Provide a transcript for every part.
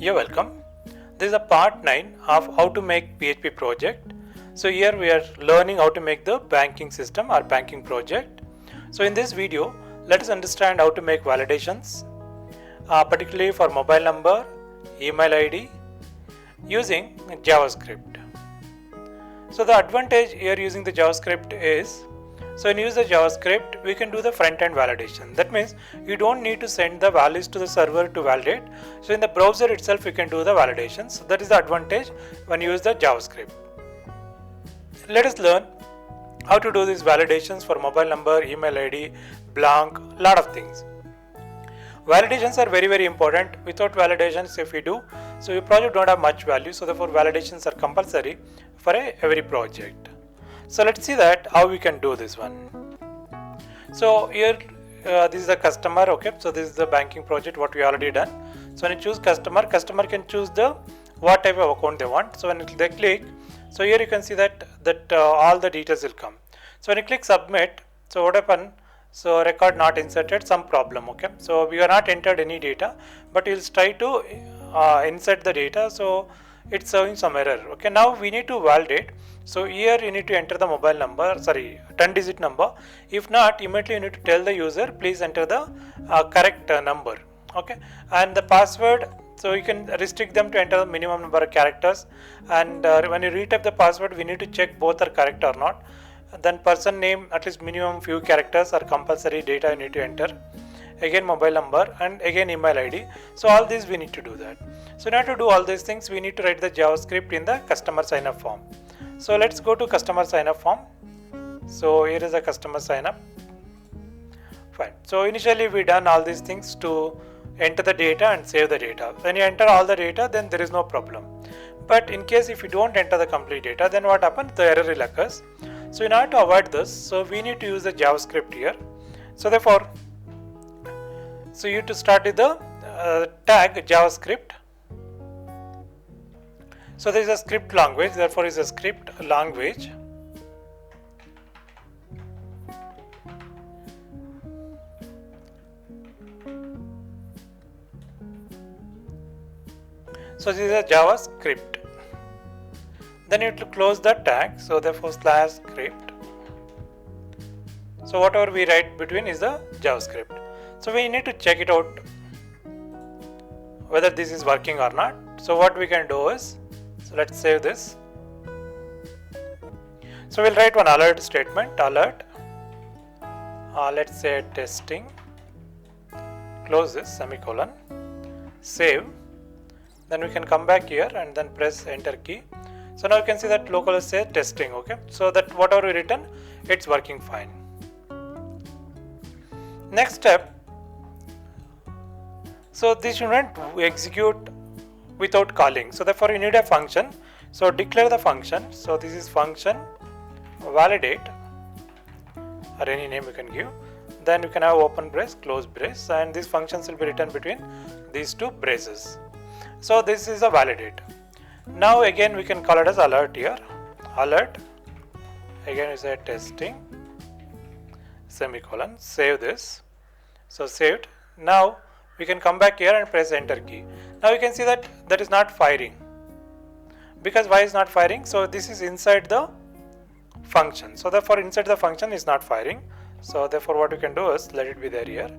You're welcome. This is a part 9 of how to make PHP project. So here we are learning how to make the banking system or banking project. So in this video, let us understand how to make validations, particularly for mobile number, email ID using JavaScript. So the advantage here using the JavaScript is, so when you use the JavaScript, we can do the front-end validation. That means you don't need to send the values to the server to validate. So in the browser itself, you can do the validations. So that is the advantage when you use the JavaScript. Let us learn how to do these validations for mobile number, email ID, blank, lot of things. Validations are very important. Without validations, if we do, so your project don't have much value. So therefore, validations are compulsory for every project. So let's see that how we can do this one. So here this is the customer. Okay, so this is the banking project what we already done. So when you choose customer can choose the what type of account they want. So when they click, so here you can see that all the details will come. So when you click submit, so what happened? So record not inserted, some problem. Okay, so we are not entered any data, but you'll try to insert the data. So it's showing some error. Okay, now we need to validate. So here you need to enter the mobile number, 10-digit number. If not, immediately you need to tell the user, please enter the correct number. Okay, and the password, so you can restrict them to enter the minimum number of characters. And when you retype the password, we need to check both are correct or not. Then person name, at least minimum few characters are compulsory data you need to enter. Again mobile number and again email ID. So all these we need to do that. So in order to do all these things, we need to write the JavaScript in the customer sign up form. So let's go to customer sign up form. So here is a customer sign up. Fine. So initially we done all these things to enter the data and save the data. When you enter all the data, then there is no problem. But in case if you don't enter the complete data, then what happens? The error will occur. So in order to avoid this, so we need to use the JavaScript here. So therefore, so you have to start with the tag JavaScript. So there is a script language, therefore is a script language. So this is a JavaScript. Then you have to close the tag, so therefore /script. So whatever we write between is the JavaScript. So we need to check it out whether this is working or not. So what we can do is, so let's save this. So we'll write one alert statement, alert. Let's say testing. Close this, semicolon. Save. Then we can come back here and then press enter key. So now you can see that local say testing. Okay, so that whatever we written, it's working fine. Next step. So this shouldn't execute without calling. So therefore you need a function. So declare the function. So this is function validate, or any name you can give. Then you can have open brace, close brace, and these functions will be written between these two braces. So this is a validate. Now again we can call it as alert here. Alert. Again is a testing. Semicolon. Save this. So saved. Now we can come back here and press enter key. Now you can see that is not firing. Because why is not firing? So this is inside the function. So therefore inside the function is not firing. So therefore what we can do is let it be there here.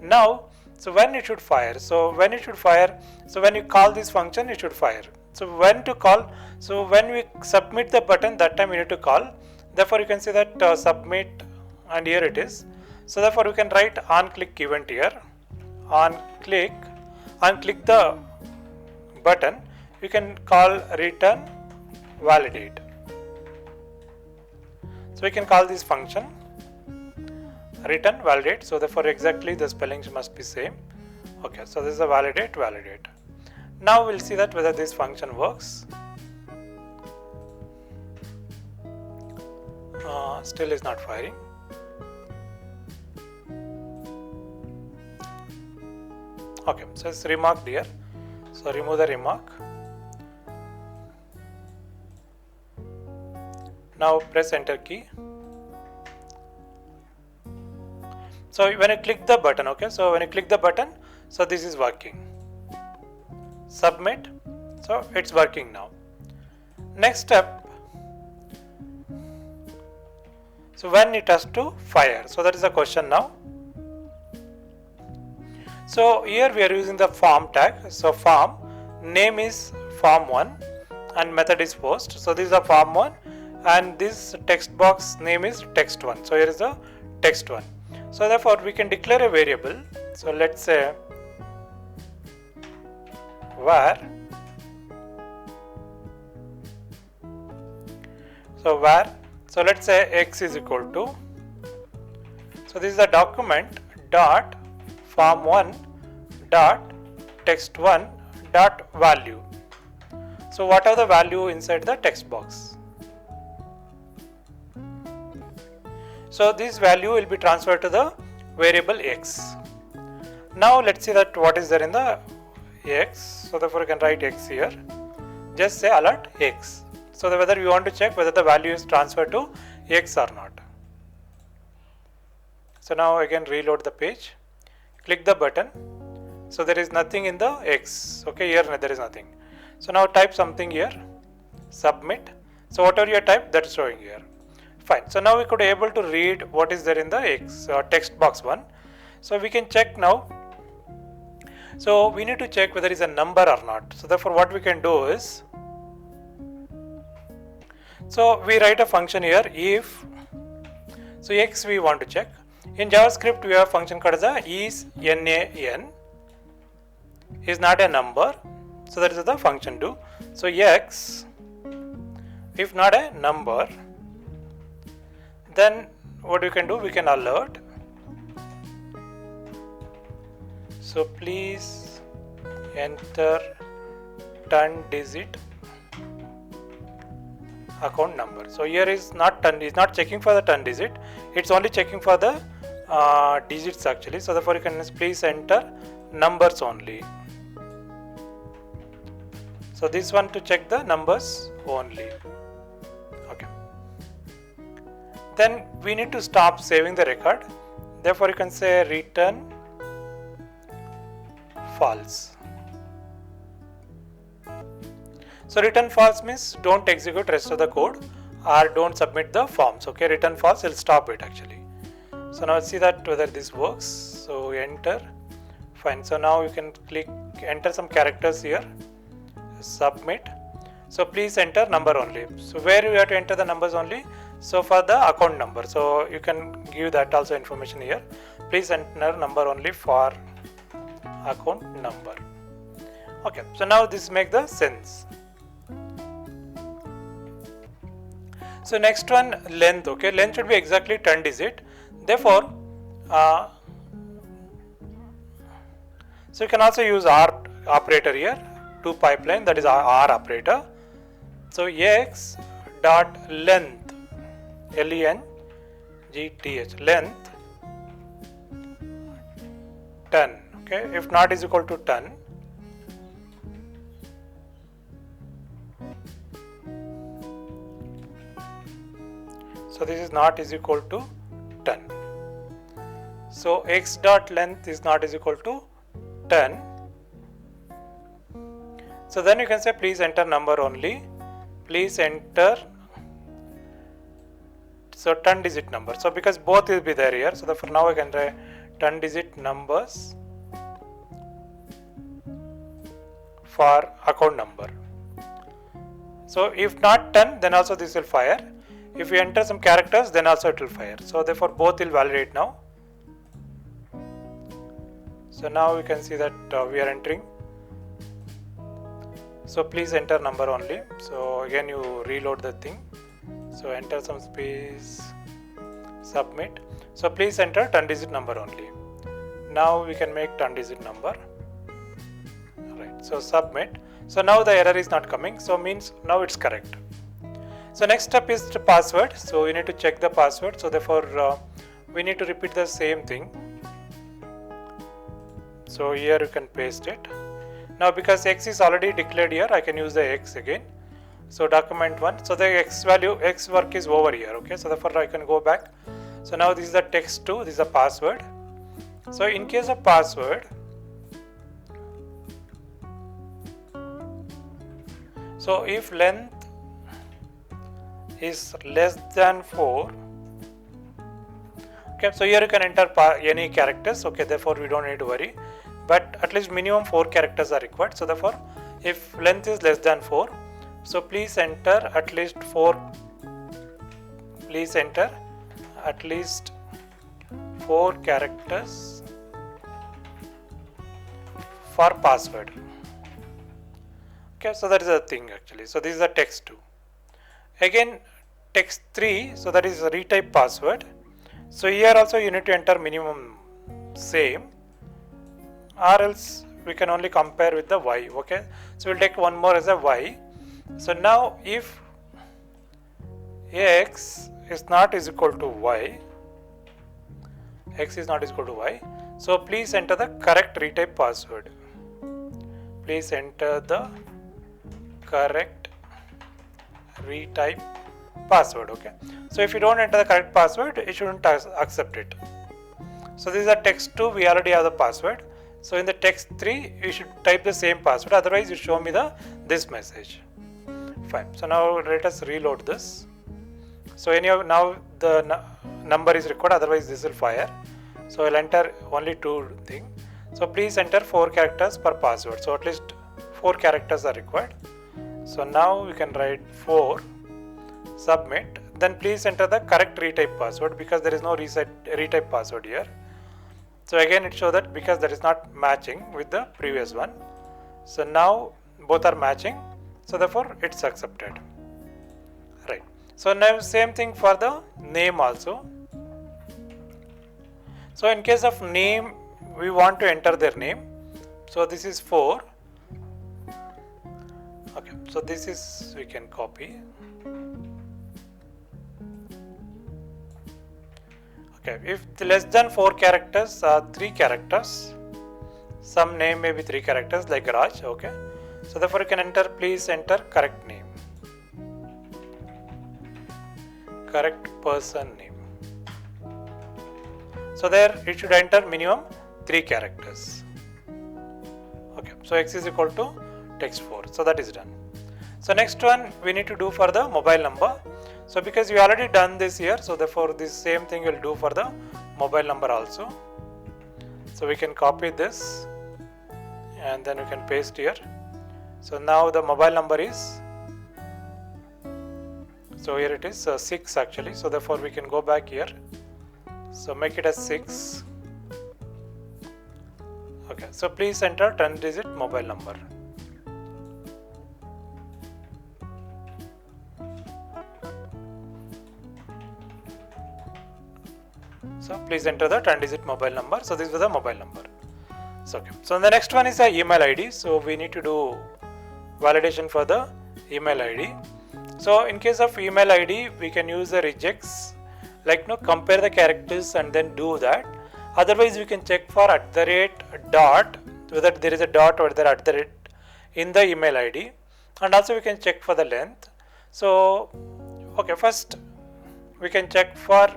Now, so when it should fire? So when it should fire? So when you call this function, it should fire. So when to call? So when we submit the button, that time we need to call. Therefore you can see that submit, and here it is. So therefore you can write on click event here. On click the button, you can call return validate. So we can call this function return validate. So therefore exactly the spellings must be same. Okay, so this is a validate. Now we'll see that whether this function works. Still is not firing. Okay, so it's remarked here. So remove the remark. Now press enter key. So when you click the button, okay, so when you click the button, so this is working. submit. So it's working now. Next step, so when it has to fire, so that is the question now. So here we are using the form tag. So form name is form1 and method is post. So this is the form1 and this text box name is text1. So here is the text1. So therefore we can declare a variable. So let's say var. So var. So let's say x is equal to. So this is the document dot form1 dot text1 dot value. So what are the value inside the text box? So this value will be transferred to the variable x. Now let's see that what is there in the x. So therefore you can write x here. Just say alert x. So whether you want to check whether the value is transferred to x or not. So now again reload the page. Click the button. So there is nothing in the x. Okay, here there is nothing. So now type something here. Submit. So whatever you type, that is showing here. Fine. So now we could be able to read what is there in the x text box 1. So we can check now. So we need to check whether it is a number or not. So therefore what we can do is, so we write a function here if, so x we want to check. In JavaScript we have a function called as a is nan, is not a number. So that is the function do. So x, if not a number, then what we can do, we can alert. So please enter 10-digit account number. So here is not 10, is not checking for the 10-digit, it's only checking for the digits actually. So therefore you can please enter numbers only. So this one to check the numbers only. Okay. Then we need to stop saving the record. Therefore you can say return false. So return false means don't execute rest of the code or don't submit the forms. Okay, return false will stop it actually. So now let's see that whether this works. So enter. Fine. So now you can click enter some characters here. Submit. So please enter number only. So where you have to enter the numbers only? So for the account number. So you can give that also information here. Please enter number only for account number. Okay. So now this makes the sense. So next one, length. Okay, length should be exactly 10 digit. Therefore, so you can also use R operator here to pipeline, that is R operator. So x dot length, length, length 10. Okay, if not is equal to 10. So this is not is equal to 10. So x dot length is not is equal to 10. So then you can say please enter number only. Please enter, so 10 digit number. So because both will be there here. So therefore now I can write 10 digit numbers for account number. So if not 10, then also this will fire. If you enter some characters, then also it will fire. So therefore both will validate now. So now you can see that we are entering. So please enter number only. So again you reload the thing. So enter some space, submit. So please enter 10 digit number only. Now we can make 10 digit number. Alright, so submit. So now the error is not coming. So means now it's correct. So next step is the password. So you need to check the password. So therefore we need to repeat the same thing. So here you can paste it. Now because x is already declared here, I can use the x again. So document 1. So the x value, x work is over here. Okay. So therefore I can go back. So now this is the text 2. This is the password. So in case of password, So if length is less than 4, okay, so here you can enter any characters, okay, therefore we don't need to worry, but at least minimum 4 characters are required. So therefore if length is less than 4, so please enter at least 4 characters for password. Okay, so that is the thing actually. So this is the text 2. Again text 3, so that is retype password. So here also you need to enter minimum same, or else we can only compare with the y. Okay, so we'll take one more as a y. So now if x is not is equal to y, so please enter the correct retype password. Please enter the correct retype password. Okay, so if you don't enter the correct password, it shouldn't accept it. So this is a text 2, we already have the password. So in the text 3 you should type the same password, otherwise you show me this message. Fine. So now let us reload this. So anyhow now the number is required, otherwise this will fire. So I'll enter only 2 things. So please enter 4 characters per password. So at least 4 characters are required. So now we can write 4, submit. Then please enter the correct retype password, because there is no retype password here. So again it shows that because that is not matching with the previous one. So now both are matching. So therefore it's accepted. Right. So now same thing for the name also. So in case of name, we want to enter their name. So this is 4. Okay, so this is, we can copy. Okay, if less than 4 characters are 3 characters, some name may be 3 characters like Raj. Okay, so therefore you can enter, please enter correct name, correct person name. So there it should enter minimum 3 characters. Okay, so x is equal to text 4. So that is done. So next one we need to do for the mobile number. So because we already done this here, so therefore this same thing will do for the mobile number also. So we can copy this and then we can paste here. So now the mobile number is, so here it is 6 actually. So therefore we can go back here. So make it as 6. Okay, so please enter 10-digit mobile number. So please enter the 10-digit mobile number. So this was the mobile number. So okay. So the next one is the email ID. So we need to do validation for the email ID. So in case of email ID, we can use the regex, like compare the characters and then do that. Otherwise we can check for @ whether there is a dot or there in the email ID, and also we can check for the length. So okay, first we can check for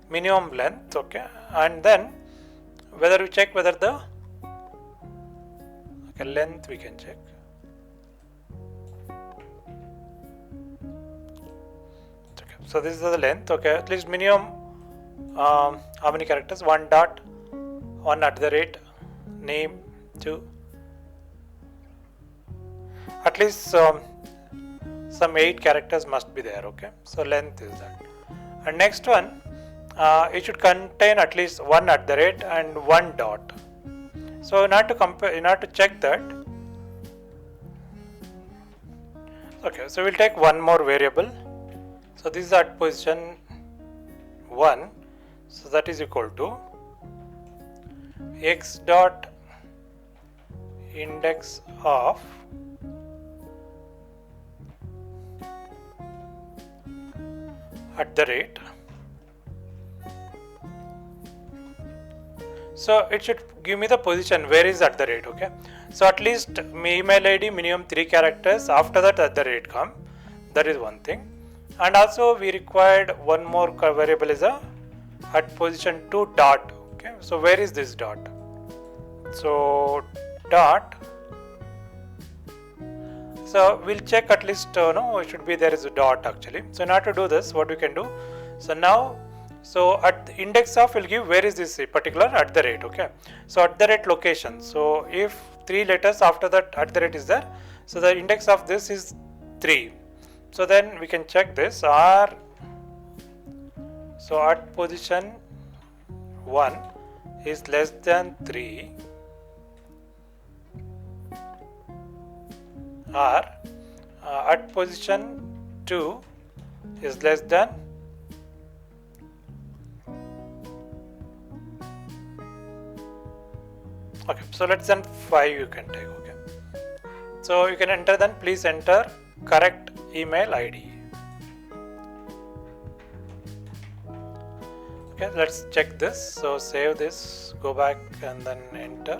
minimum length. Okay, and then whether we check whether the length we can check. Okay, so this is the length. Okay, at least minimum how many characters? 1 dot, 1 @ name, 2. At least some 8 characters must be there. Okay, so length is that. And next one, it should contain at least 1 @ and 1 dot. So in order to compare, in order to check that, okay, so we'll take one more variable. So this is at position 1. So that is equal to x dot index of @. So it should give me the position where is @. Okay, so at least email ID minimum 3 characters, after that @ come. That is one thing. And also we required one more variable is at position 2 dot. Okay, so where is this dot? So dot So we'll check at least no, it should be there is a dot actually. So in order to do this, what we can do, so now, so at the index of will give where is this particular at the rate. Okay, so at the rate location. So if 3 letters after that at the rate is there, so the index of this is 3. So then we can check this, or so at position 1 is less than 3, or at position 2 is less than okay, so less than 5 you can take. Okay, so you can enter, then please enter correct email ID. Okay, let's check this. So save this, go back and then enter.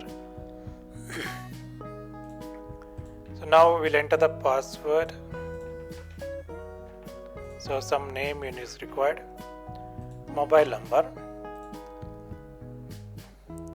So now we'll enter the password. So some name is required, mobile number.